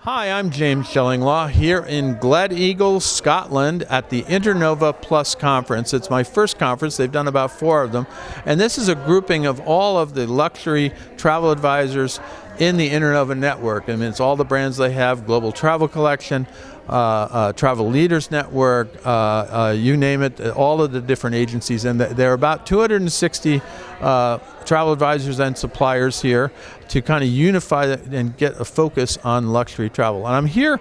Hi, I'm James Shillinglaw here in Gleneagles, Scotland at the Internova Plus conference. It's my first conference. They've done about 4 of them. And this is a grouping of all of the luxury travel advisors in the Internova network. I mean, it's all the brands they have: Global Travel Collection, Travel Leaders Network, you name it, all of the different agencies. And there are about 260 travel advisors and suppliers here to kind of unify and get a focus on luxury travel. And I'm here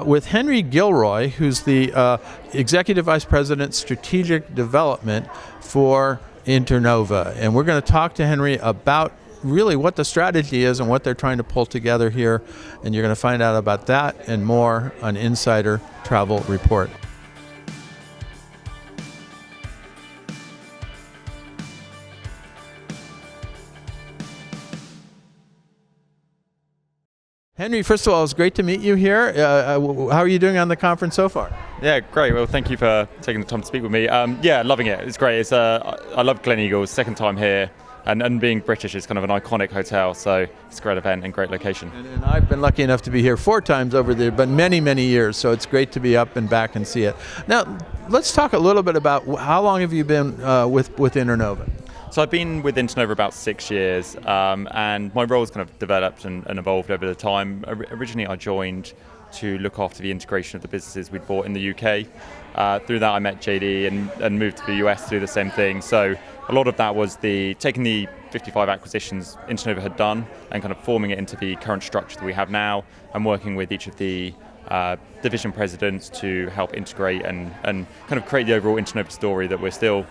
with Henry Gilroy, who's the Executive Vice President, Strategic Development for Internova. And we're going to talk to Henry about really what the strategy is and what they're trying to pull together here. And you're going to find out about that and more on Insider Travel Report. Henry, first of all, it's great to meet you here. How are you doing on the conference so far? Yeah, great. Well, thank you for taking the time to speak with me. Yeah, loving it. It's great. I love Gleneagles, second time here. And being British is kind of an iconic hotel, so it's a great event and great location. And I've been lucky enough to be here 4 times over there, but many, many years, so it's great to be up and back and see it. Now, let's talk a little bit about how long have you been with Internova? So I've been with Internova about 6 years, and my role's kind of developed and evolved over the time. Originally, I joined to look after the integration of the businesses we'd bought in the UK. Through that, I met JD and moved to the US to do the same thing. So a lot of that was taking the 55 acquisitions Internova had done and kind of forming it into the current structure that we have now, and working with each of the division presidents to help integrate and kind of create the overall Internova story that we're still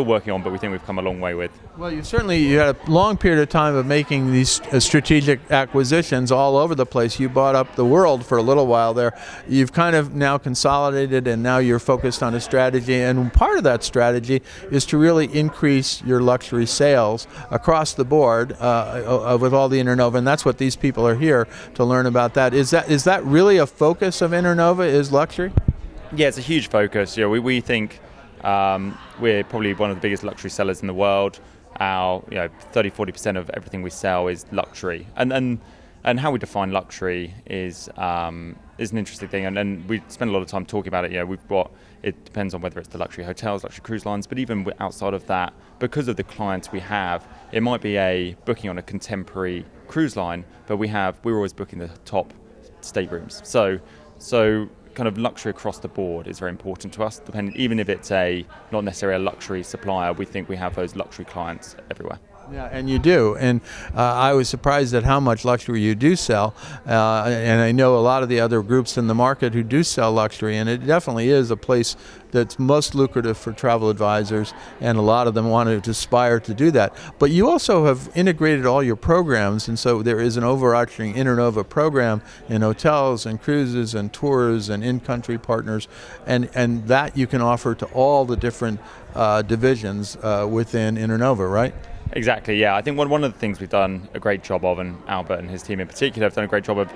working on, but we think we've come a long way with. Well, you had a long period of time of making these strategic acquisitions all over the place. You bought up the world for a little while there. You've kind of now consolidated, and now you're focused on a strategy, and part of that strategy is to really increase your luxury sales across the board with all the Internova, and that's what these people are here to learn about. That is that really a focus of Internova, is luxury? Yeah, it's a huge focus. We think we're probably one of the biggest luxury sellers in the world. Our 30-40% of everything we sell is luxury, and how we define luxury is an interesting thing, and we spend a lot of time talking about it. It depends on whether it's the luxury hotels, luxury cruise lines, but even outside of that, because of the clients we have, it might be a booking on a contemporary cruise line, but we're always booking the top staterooms. So kind of luxury across the board is very important to us. Even if it's not necessarily a luxury supplier, we think we have those luxury clients everywhere. Yeah, and you do. And I was surprised at how much luxury you do sell. And I know a lot of the other groups in the market who do sell luxury, and it definitely is a place that's most lucrative for travel advisors, and a lot of them want to aspire to do that. But you also have integrated all your programs, and so there is an overarching Internova program in hotels and cruises and tours and in-country partners, and that you can offer to all the different divisions within Internova, right? Exactly, yeah. I think one of the things we've done a great job of, and Albert and his team in particular have done a great job of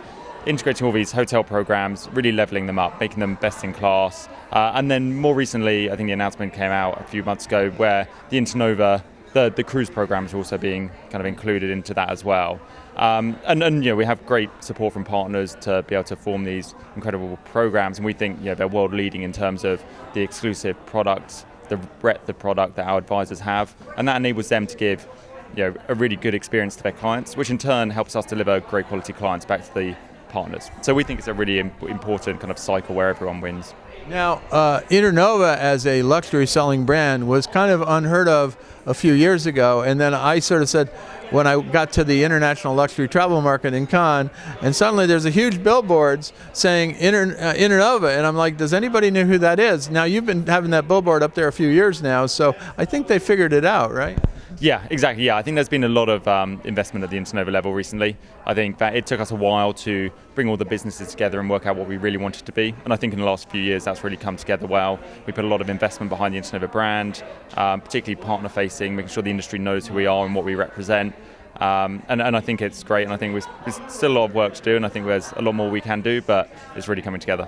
integrating all these hotel programs, really leveling them up, making them best in class. And then more recently, I think the announcement came out a few months ago where the Internova, the cruise programs are also being kind of included into that as well. And we have great support from partners to be able to form these incredible programs, and we think they're world leading in terms of the exclusive products, the breadth of product that our advisors have, and that enables them to give a really good experience to their clients, which in turn helps us deliver great quality clients back to the partners. So we think it's a really important kind of cycle where everyone wins. Now, Internova as a luxury selling brand was kind of unheard of a few years ago, and then I sort of said, when I got to the International Luxury Travel Market in Cannes, and suddenly there's a huge billboards saying Internova, and I'm like, does anybody know who that is? Now, you've been having that billboard up there a few years now, so I think they figured it out, right? Yeah, exactly. Yeah, I think there's been a lot of investment at the Internova level recently. I think that it took us a while to bring all the businesses together and work out what we really wanted to be. And I think in the last few years, that's really come together well. We put a lot of investment behind the Internova brand, particularly partner-facing, making sure the industry knows who we are and what we represent. And I think it's great. And I think there's still a lot of work to do, and I think there's a lot more we can do, but it's really coming together.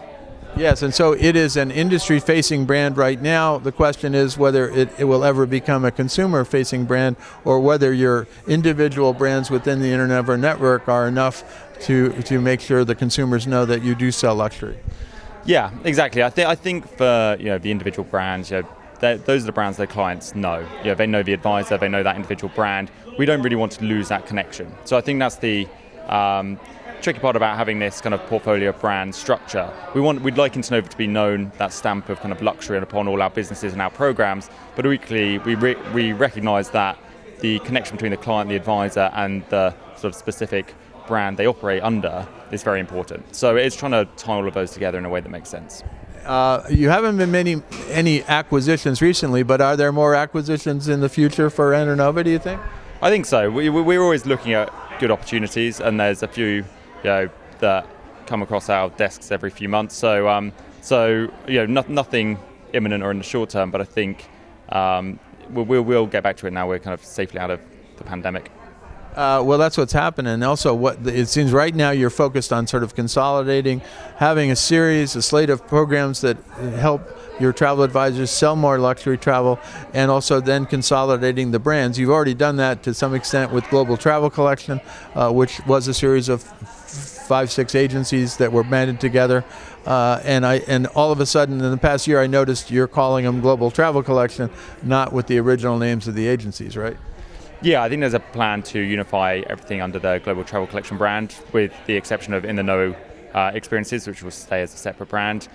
Yes, and so it is an industry-facing brand right now. The question is whether it will ever become a consumer-facing brand, or whether your individual brands within the Internova network are enough to make sure the consumers know that you do sell luxury. Yeah, exactly. I think for the individual brands, those are the brands their clients know. They know the advisor, they know that individual brand. We don't really want to lose that connection. So I think that's the tricky part about having this kind of portfolio brand structure. We'd like Internova to be known, that stamp of kind of luxury upon all our businesses and our programs, but equally we recognise that the connection between the client, the advisor, and the sort of specific brand they operate under is very important. So it's trying to tie all of those together in a way that makes sense. You haven't been any acquisitions recently, but are there more acquisitions in the future for Internova, do you think? I think so. We're always looking at good opportunities, and there's a few that come across our desks every few months. So nothing imminent or in the short term, but I think we'll get back to it now. We're kind of safely out of the pandemic. Well, that's what's happening. And also, it seems right now you're focused on sort of consolidating, having a slate of programs that help your travel advisors sell more luxury travel, and also then consolidating the brands. You've already done that to some extent with Global Travel Collection, which was a series of 5-6 agencies that were banded together. And all of a sudden, in the past year, I noticed you're calling them Global Travel Collection, not with the original names of the agencies, right? Yeah, I think there's a plan to unify everything under the Global Travel Collection brand, with the exception of In the Know experiences, which will stay as a separate brand.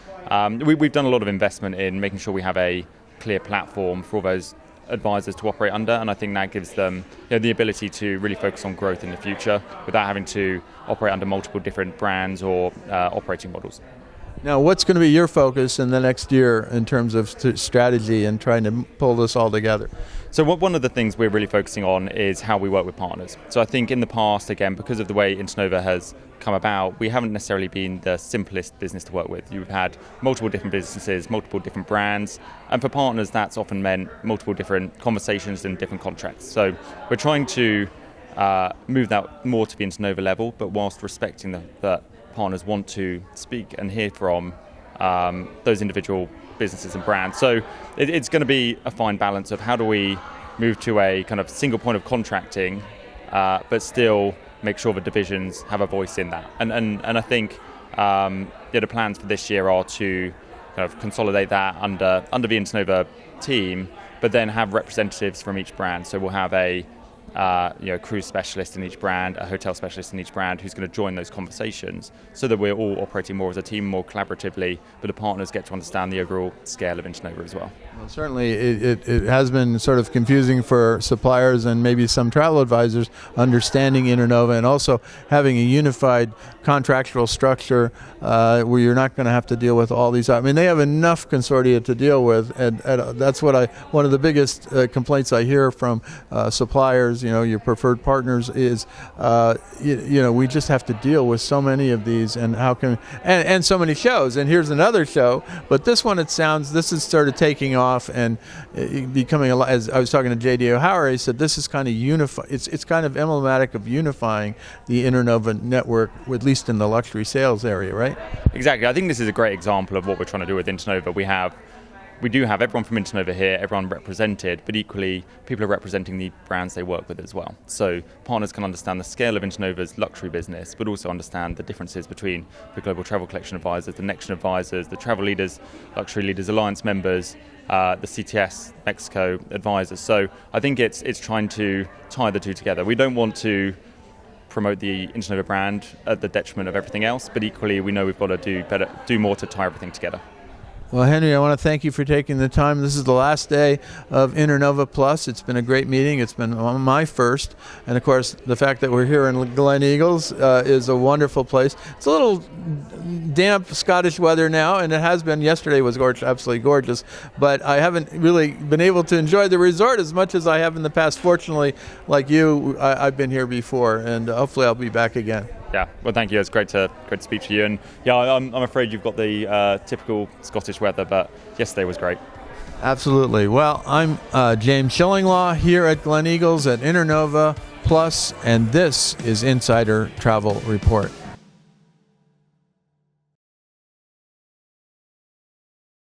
We've done a lot of investment in making sure we have a clear platform for all those advisors to operate under, and I think that gives them the ability to really focus on growth in the future without having to operate under multiple different brands or operating models. Now, what's going to be your focus in the next year in terms of strategy and trying to pull this all together? So one of the things we're really focusing on is how we work with partners. So I think in the past, again, because of the way Internova has come about, we haven't necessarily been the simplest business to work with. You've had multiple different businesses, multiple different brands, and for partners that's often meant multiple different conversations and different contracts. So we're trying to move that more to the Internova level, but whilst respecting that partners want to speak and hear from those individual businesses and brands. So it's going to be a fine balance of how do we move to a kind of single point of contracting, but still make sure the divisions have a voice in that. And I think the plans for this year are to kind of consolidate that under the Internova team, but then have representatives from each brand. So we'll have a cruise specialist in each brand, a hotel specialist in each brand who's going to join those conversations so that we're all operating more as a team, more collaboratively, but the partners get to understand the overall scale of Internova as well. Well, certainly it has been sort of confusing for suppliers and maybe some travel advisors understanding Internova, and also having a unified contractual structure where you're not going to have to deal with all these. I mean, they have enough consortia to deal with, and that's one of the biggest complaints I hear from suppliers, your preferred partners, is we just have to deal with so many of these, and and so many shows. And here's another show, but this one, this has started taking off and becoming as I was talking to J.D. O'Hara, he said this is kind of it's kind of emblematic of unifying the Internova network, at least in the luxury sales area, right? Exactly. I think this is a great example of what we're trying to do with Internova. We do have everyone from Internova here, everyone represented, but equally people are representing the brands they work with as well. So partners can understand the scale of Internova's luxury business, but also understand the differences between the Global Travel Collection advisors, the Next Gen advisors, the Travel Leaders, Luxury Leaders Alliance members, the CTS Mexico advisors. So I think it's trying to tie the two together. We don't want to promote the Internova brand at the detriment of everything else, but equally we know we've got to do more to tie everything together. Well, Henry, I want to thank you for taking the time. This is the last day of Internova Plus. It's been a great meeting. It's been my first. And, of course, the fact that we're here in Glen Eagles is a wonderful place. It's a little damp Scottish weather now, and it has been. Yesterday was absolutely gorgeous. But I haven't really been able to enjoy the resort as much as I have in the past. Fortunately, like you, I've been here before, and hopefully I'll be back again. Yeah, well, thank you. It's great to speak to you. And yeah, I'm afraid you've got the typical Scottish weather, but yesterday was great. Absolutely. Well, I'm James Shillinglaw here at Glen Eagles at Internova Plus, and this is Insider Travel Report.